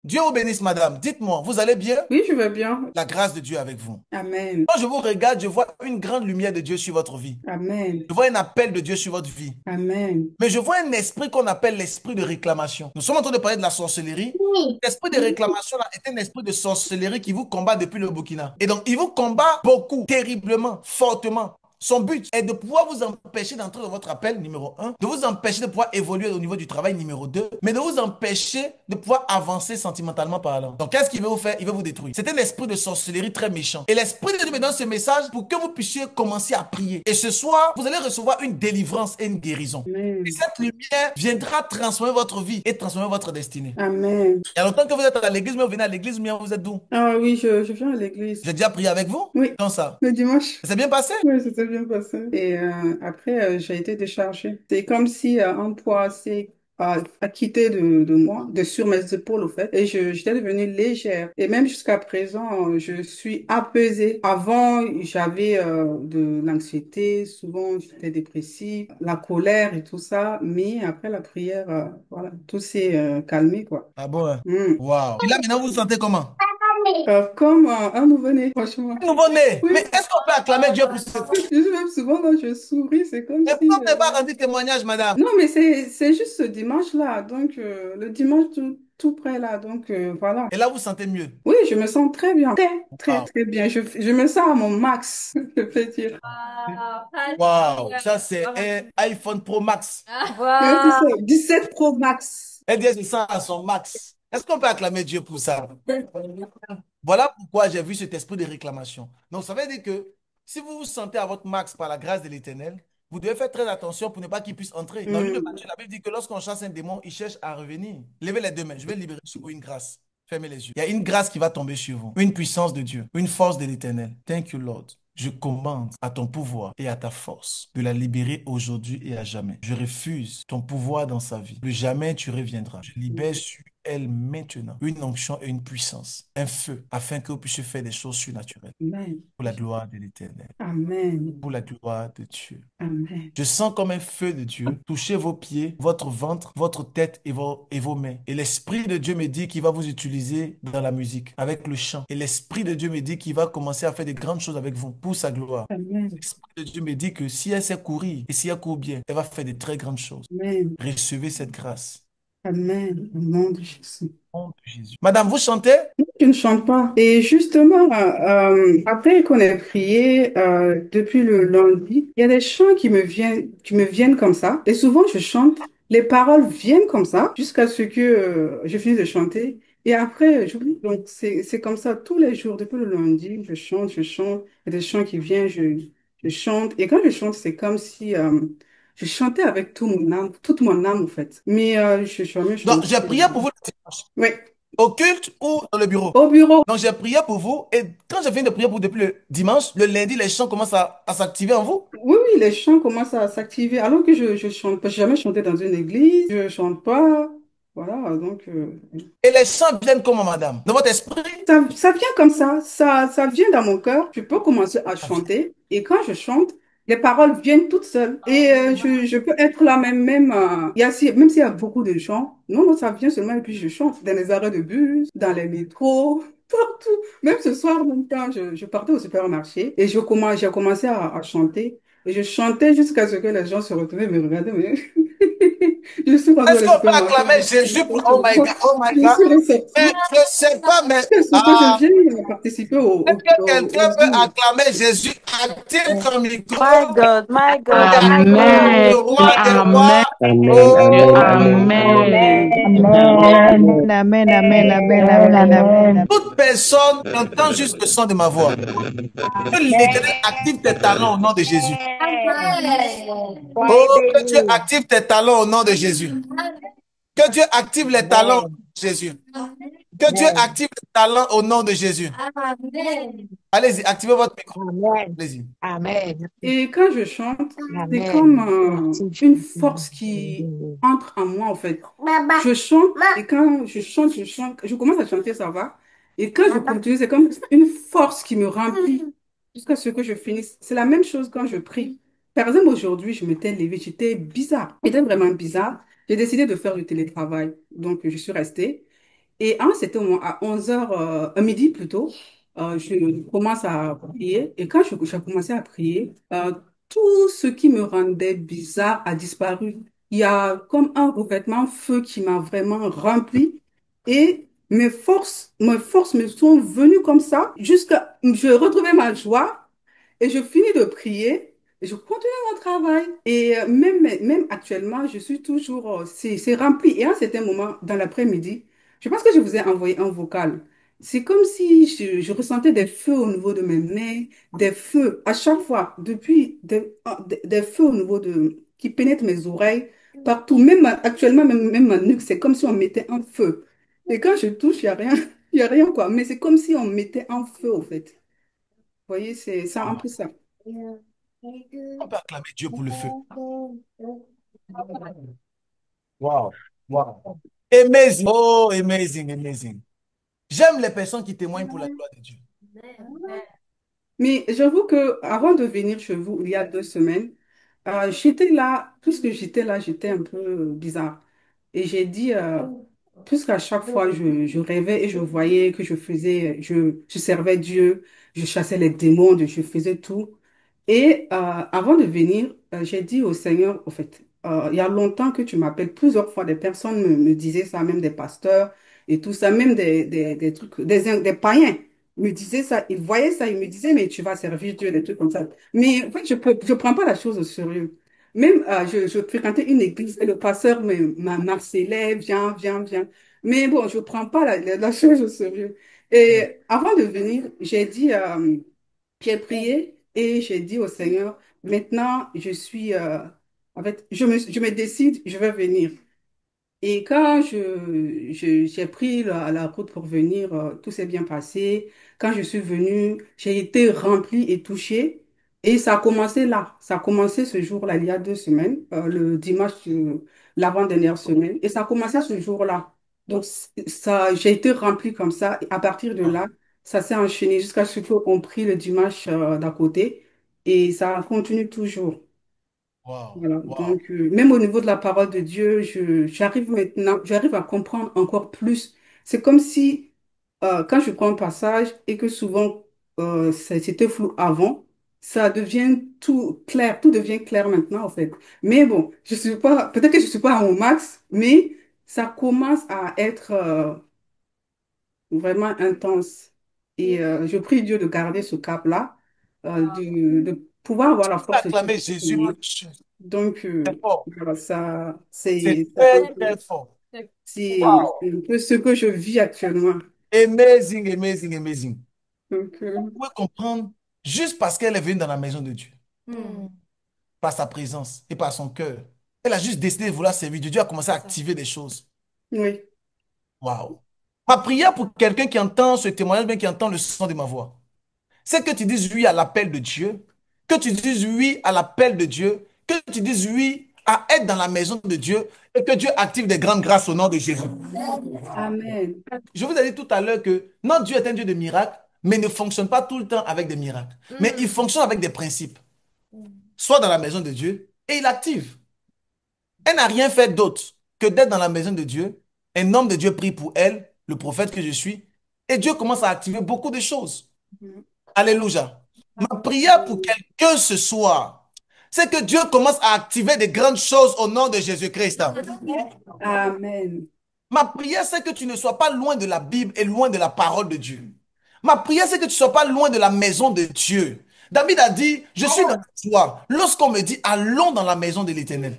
Dieu vous bénisse, madame. Dites-moi, vous allez bien? Oui, je vais bien. La grâce de Dieu avec vous. Amen. Quand je vous regarde, je vois une grande lumière de Dieu sur votre vie. Amen. Je vois un appel de Dieu sur votre vie. Amen. Mais je vois un esprit qu'on appelle l'esprit de réclamation. Nous sommes en train de parler de la sorcellerie. Oui. L'esprit de réclamation là, est un esprit de sorcellerie qui vous combat depuis le Burkina. Et donc, il vous combat beaucoup, terriblement, fortement. Son but est de pouvoir vous empêcher d'entrer dans votre appel, numéro un, de vous empêcher de pouvoir évoluer au niveau du travail, numéro 2, mais de vous empêcher de pouvoir avancer sentimentalement parlant. Donc, qu'est-ce qu'il veut vous faire? Il veut vous détruire. C'est un esprit de sorcellerie très méchant. Et l'esprit de Dieu me donne ce message pour que vous puissiez commencer à prier. Et ce soir, vous allez recevoir une délivrance et une guérison. Et Amen. cette lumière viendra transformer votre vie et transformer votre destinée. Amen. Il y a longtemps que vous êtes à l'église, mais vous venez à l'église, mais vous êtes d'où? Ah oui, je viens à l'église. J'ai déjà prié avec vous? Oui, Quand ça? le dimanche. Ça s'est bien passé? Oui, c'était bien passé. Et après, j'ai été déchargée. C'est comme si un poids a quitté de moi, de sur mes épaules, au fait. Et j'étais devenue légère. Et même jusqu'à présent, je suis apaisée. Avant, j'avais de l'anxiété. Souvent, j'étais dépressive, la colère et tout ça. Mais après la prière, voilà, tout s'est calmé, quoi. Ah bon? Hein? Hmm. Waouh. Et là, maintenant, vous vous sentez comment? Comme un nouveau-né, franchement. Nouveau-né. Oui, Mais est-ce qu'on peut acclamer Dieu pour ça? je suis même souvent quand je souris, c'est comme Et pourquoi si... vous n'avez pas rendu témoignage, madame? Non, mais c'est juste ce dimanche-là, donc le dimanche tout près là, donc voilà. Et là, vous vous sentez mieux. Oui, je me sens très bien, très, très, Waouh. très bien. Je me sens à mon max, je peux dire. Waouh. Ça, c'est un iPhone Pro Max. Oui, c'est ça, 17 Pro Max. Elle dit, elle se sent à son max. Est-ce qu'on peut acclamer Dieu pour ça? Voilà pourquoi j'ai vu cet esprit de réclamation. Donc, ça veut dire que si vous vous sentez à votre max par la grâce de l'Éternel, vous devez faire très attention pour ne pas qu'il puisse entrer. Dans le livre de Hmm. Matthieu, la Bible dit que lorsqu'on chasse un démon, il cherche à revenir. Levez les deux mains. Je vais libérer sur vous une grâce. Fermez les yeux. Il y a une grâce qui va tomber sur vous. Une puissance de Dieu. Une force de l'Éternel. Thank you, Lord. Je commande à ton pouvoir et à ta force de la libérer aujourd'hui et à jamais. Je refuse ton pouvoir dans sa vie. Plus jamais tu reviendras. Je libère sur elle maintenant une onction et une puissance, un feu, afin que vous puissiez faire des choses surnaturelles Amen. pour la gloire de l'Éternel, Amen. pour la gloire de Dieu. Amen. Je sens comme un feu de Dieu toucher vos pieds, votre ventre, votre tête et vos mains. Et l'Esprit de Dieu me dit qu'il va vous utiliser dans la musique, avec le chant. Et l'Esprit de Dieu me dit qu'il va commencer à faire de grandes choses avec vous, pour sa gloire. Amen. L'Esprit de Dieu me dit que si elle sait courir et si elle court bien, elle va faire de très grandes choses. Amen. Recevez cette grâce. Amen. Au nom de Jésus. Au nom de Jésus. Madame, vous chantez? Je ne chante pas. Et justement, après qu'on ait prié depuis le lundi, il y a des chants qui me viennent comme ça. Et souvent, je chante. Les paroles viennent comme ça jusqu'à ce que je finisse de chanter. Et après, j'oublie. Donc, c'est comme ça tous les jours. Depuis le lundi, je chante, je chante. Il y a des chants qui viennent, je chante. Et quand je chante, c'est comme si je chantais avec tout mon âme, toute mon âme, en fait. Mais je suis jamais Donc, chanté. j'ai prié pour vous le dimanche. Oui, Au culte ou dans le bureau? au bureau. Donc, j'ai prié pour vous et quand j'ai fini de prier pour depuis le dimanche, le lundi, les chants commencent à s'activer en vous. Oui, oui, les chants commencent à s'activer. Alors que je chante pas, j'ai jamais chanté dans une église, je chante pas. Voilà, donc Et les chants viennent comment, madame? Dans votre esprit? ça vient comme ça vient dans mon cœur. Je peux commencer à chanter et quand je chante, les paroles viennent toutes seules. Et je peux être là même, même s'il y a beaucoup de chants, non, non, ça vient seulement et puis je chante dans les arrêts de bus, dans les métros, partout. Même ce soir, même quand je partais au supermarché et j'ai commencé à chanter. Et je chantais jusqu'à ce que les gens se retournaient et me regardaient. Mais je suis rentrée dans Est-ce le qu'on peut supermarché. acclamer Jésus pour... Oh my God, oh my Je God. suis ressortie. Mais je ne sais pas, mais À ce que je viens participer est-ce que quelqu'un au peut Zoom. acclamer Jésus? Active ton My micro God, my et God, my acclame God. le Amen. roi des rois. Amen. Amen, amen, amen, Oh, Amen. amen, Amen. amen, Amen. Amen. Amen. amen, Amen. Amen. toute personne qui entend juste le son de ma voix, que l'Éternel active tes talents au nom de Jésus. Soyez Oh, que Dieu bénis. active tes talents au nom de Jésus. Que Dieu active les talents au nom Amen, de Jésus. Que Dieu amen, active les talents au nom de Jésus. Allez-y, activez votre micro. amen, Allez-y. amen, Et quand je chante, c'est comme amen. Merci, une Jésus. force qui entre en moi, en fait. Je chante, et quand je chante, je commence à chanter, ça va. Et quand je continue, c'est comme une force qui me remplit jusqu'à ce que je finisse. C'est la même chose quand je prie. Par exemple, aujourd'hui, je m'étais levée, j'étais bizarre. J'étais vraiment bizarre. J'ai décidé de faire du télétravail. Donc, je suis restée. Et c'était au moins à 11 heures, à midi plutôt, je commence à prier. Et quand j'ai commencé à prier, tout ce qui me rendait bizarre a disparu. Il y a comme un revêtement feu qui m'a vraiment rempli. Et mes forces me sont venues comme ça jusqu'à, je retrouvais ma joie et je finis de prier. Et je continue mon travail. Et même actuellement, je suis toujours, c'est rempli. Et à un certain moment, dans l'après-midi, je pense que je vous ai envoyé un vocal. C'est comme si je ressentais des feux au niveau de mes mains, des feux à chaque fois, depuis des feux au niveau qui pénètrent mes oreilles, partout. Même actuellement, même ma nuque, c'est comme si on mettait un feu. Et quand je touche, il n'y a rien, il y a rien quoi. Mais c'est comme si on mettait un feu, au fait. Vous voyez, c'est ça, un Wow. peu ça. On peut acclamer Dieu pour le feu. Wow. Wow. Amazing. Oh, amazing, amazing. J'aime les personnes qui témoignent pour la gloire de Dieu. Mais j'avoue que avant de venir chez vous, il y a 2 semaines, j'étais là, puisque j'étais là, j'étais un peu bizarre. Et j'ai dit, puisqu'à chaque fois, je rêvais et je voyais que je servais Dieu, je chassais les démons, je faisais tout. Et avant de venir, j'ai dit au Seigneur, au fait, il y a longtemps que tu m'appelles, plusieurs fois des personnes me disaient ça, même des pasteurs et tout ça, même des trucs, des païens me disaient ça, ils voyaient ça, ils me disaient, mais tu vas servir Dieu, des trucs comme ça. Mais en fait, je prends pas la chose au sérieux. Même, je fréquentais une église et le pasteur m'a marcelé, viens, viens, viens. Mais bon, je prends pas la chose au sérieux. Mm. Et avant de venir, j'ai prié et j'ai dit au Seigneur, maintenant, en fait, je me décide, je vais venir. Et quand j'ai pris la route pour venir, tout s'est bien passé. Quand je suis venue, j'ai été remplie et touchée. Et ça a commencé là. Ça a commencé ce jour-là, il y a 2 semaines, le dimanche, l'avant-dernière semaine. Et ça a commencé ce jour-là. Donc, ça, j'ai été remplie comme ça. Et à partir de là, ça s'est enchaîné jusqu'à ce qu'on prie le dimanche, d'à côté. Et ça continue toujours. Wow. Voilà. Wow. Donc, même au niveau de la parole de Dieu, j'arrive à comprendre encore plus. C'est comme si, quand je prends un passage et que souvent, c'était flou avant, ça devient tout clair, tout devient clair maintenant, en fait. Mais bon, peut-être que je suis pas à mon max, mais ça commence à être, vraiment intense. Et je prie Dieu de garder ce cap-là, de pouvoir avoir la force de Dieu Acclamer pour Jésus pour continuer. quelque chose. Donc, C'est fort. voilà, ça, C'est c'est très, très fort. Wow. un peu ce que je vis actuellement. Amazing, amazing, amazing. Donc, Vous pouvez comprendre juste parce qu'elle est venue dans la maison de Dieu, par sa présence et par son cœur. Elle a juste décidé de vouloir servir Dieu. Dieu a commencé à activer des choses. oui. Waouh. Ma prière pour quelqu'un qui entend ce témoignage, bien qui entend le son de ma voix, c'est que tu dises oui à l'appel de Dieu, que tu dises oui à l'appel de Dieu, que tu dises oui à être dans la maison de Dieu et que Dieu active des grandes grâces au nom de Jésus. Amen. Je vous ai dit tout à l'heure que notre Dieu est un Dieu de miracles, mais ne fonctionne pas tout le temps avec des miracles. Mais il fonctionne avec des principes. Soit dans la maison de Dieu et il active. Elle n'a rien fait d'autre que d'être dans la maison de Dieu. Un homme de Dieu prie pour elle, le prophète que je suis, et Dieu commence à activer beaucoup de choses. Alléluia. Ma prière pour quelqu'un ce soir, c'est que Dieu commence à activer des grandes choses au nom de Jésus-Christ. Amen. Ma prière, c'est que tu ne sois pas loin de la Bible et loin de la parole de Dieu. Ma prière, c'est que tu ne sois pas loin de la maison de Dieu. David a dit, je suis dans la joie lorsqu'on me dit, allons dans la maison de l'Éternel.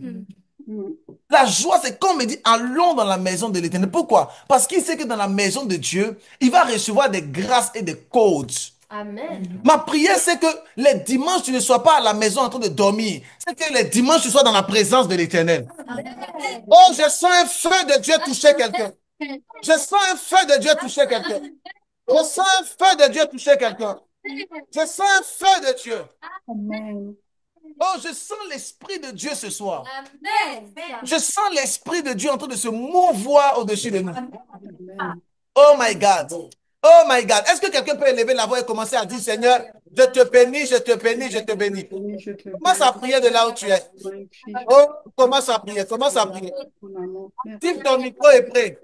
Mm. La joie, c'est quand on me dit, allons dans la maison de l'Éternel. Pourquoi? Parce qu'il sait que dans la maison de Dieu, il va recevoir des grâces et des codes. Ma prière, c'est que les dimanches, tu ne sois pas à la maison en train de dormir. C'est que les dimanches, tu sois dans la présence de l'Éternel. Oh, je sens un feu de Dieu toucher quelqu'un. Je sens un feu de Dieu toucher quelqu'un. Je sens un feu de Dieu toucher quelqu'un. Je sens un feu de Dieu. Amen. Oh, je sens l'Esprit de Dieu ce soir. Je sens l'Esprit de Dieu en train de se mouvoir au-dessus de nous. Amen. Oh my God. Oh my God. Est-ce que quelqu'un peut élever la voix et commencer à dire, Seigneur, je te bénis, je te bénis, je te bénis. Oui, je te Commence à bénis. prier de là où tu es. Magnifique. Oh, commence à prier, commence à prier. Mon amour. Si Merci. ton micro est prêt.